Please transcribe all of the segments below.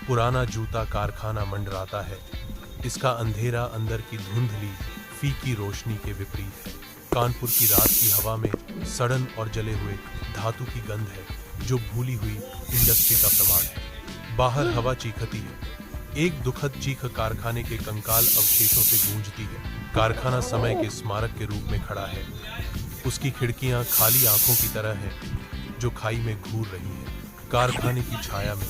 पुराना जूता कारखाना मंडराता है। इसका अंधेरा अंदर की धुंधली फीकी रोशनी के विपरीत है। कानपुर की रात की हवा में सड़न और जले हुए धातु की गंध है, जो भूली हुई इंडस्ट्री का प्रमाण है। बाहर हवा चीखती है, एक दुखद चीख कारखाने के कंकाल अवशेषों से गूंजती है। कारखाना समय के स्मारक के रूप में खड़ा है। उसकी खिड़कियां खाली आंखों की तरह हैं, जो खाई में घूर रही हैं। कारखाने की छाया में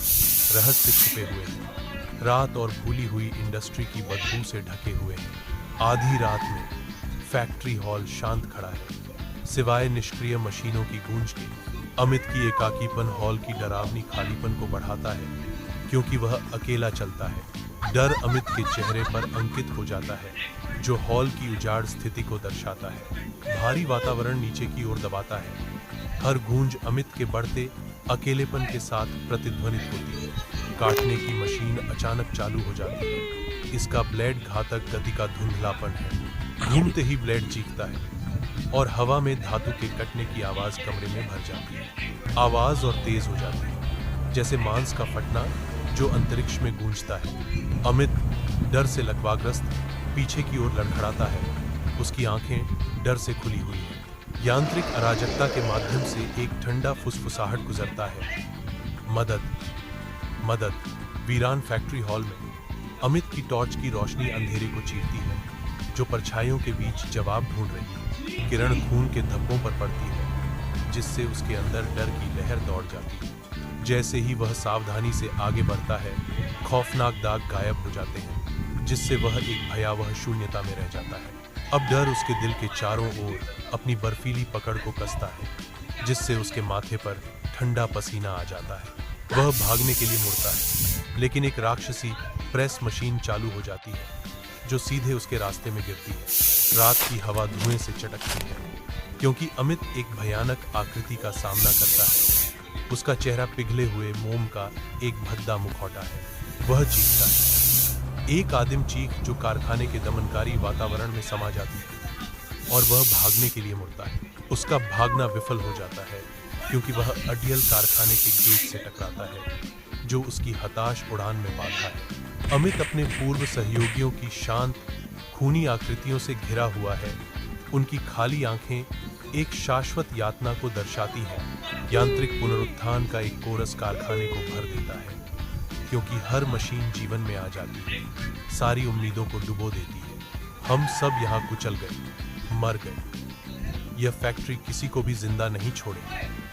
रहस्य छिपे हुए हैं। रात और भूली हुई इंडस्ट्री की बदबू से ढके हुए हैं। आधी रात में फैक्ट्री हॉल शांत खड़ा है, सिवाय निष्क्रिय मशीनों की गूंज के। अमित की एकाकीपन हॉल की डरावनी खालीपन को बढ़ाता है, क्योंकि वह अकेला चलता है। डर अमित के चेहरे पर अंकित हो जाता है, जो हॉल की उजाड़ स्थिति को दर्शाता है। भारी वातावरण नीचे की ओर दबाता है। हर गूंज अमित के बढ़ते अकेलेपन के साथ प्रतिध्वनित होती है। काटने की मशीन अचानक चालू हो जाती है। इसका ब्लेड घातक गति का धुंधलापन है। घूमते ही ब्लेड चीखता है और हवा में धातु के कटने की आवाज कमरे में भर जाती है। आवाज और तेज हो जाती है, जैसे मांस का फटना जो अंतरिक्ष में गूंजता है। अमित डर से लकवाग्रस्त पीछे की ओर लड़खड़ाता है। उसकी आंखें डर से खुली हुई हैं। यांत्रिक अराजकता के माध्यम से एक ठंडा फुसफुसाहट गुजरता है। मदद, मदद। वीरान फैक्ट्री हॉल में अमित की टॉर्च की रोशनी अंधेरे को चीरती है, जो परछाइयों के बीच जवाब ढूंढ रही है। किरण खून के धब्बों पर पड़ती है, जिससे उसके अंदर डर की लहर दौड़ जाती है। जैसे ही वह सावधानी से आगे बढ़ता है, खौफनाक दाग गायब हो जाते हैं, जिससे वह एक भयावह शून्यता में रह जाता है। अब डर उसके दिल के चारों ओर अपनी बर्फीली पकड़ को कसता है, जिससे उसके माथे पर ठंडा पसीना आ जाता है। वह भागने के लिए मुड़ता है, लेकिन एक राक्षसी प्रेस मशीन चालू हो जाती है, जो सीधे उसके रास्ते में गिरती है। रात की हवा धुएं से चटकती है, क्योंकि अमित एक भयानक आकृति का सामना करता है। उसका चेहरा पिघले हुए मोम का एक भद्दा मुखौटा है। वह चीखता है, एक आदिम चीख जो कारखाने के दमनकारी वातावरण में समा जाती है, और वह भागने के लिए मुड़ता है। उसका भागना विफल हो जाता है, क्योंकि वह अडियल कारखाने के गेट से टकराता है, जो उसकी हताश उड़ान में बाधा है। अमित अपने पूर्व सहयोगियों की शांत खूनी आकृतियों से घिरा हुआ है। उनकी खाली आंखें एक शाश्वत यातना को दर्शाती हैं। यांत्रिक पुनरुत्थान का एक कोरस कारखाने को भर देता है, क्योंकि हर मशीन जीवन में आ जाती है, सारी उम्मीदों को डुबो देती है। हम सब यहाँ कुचल गए, मर गए। यह फैक्ट्री किसी को भी जिंदा नहीं छोड़ेगी।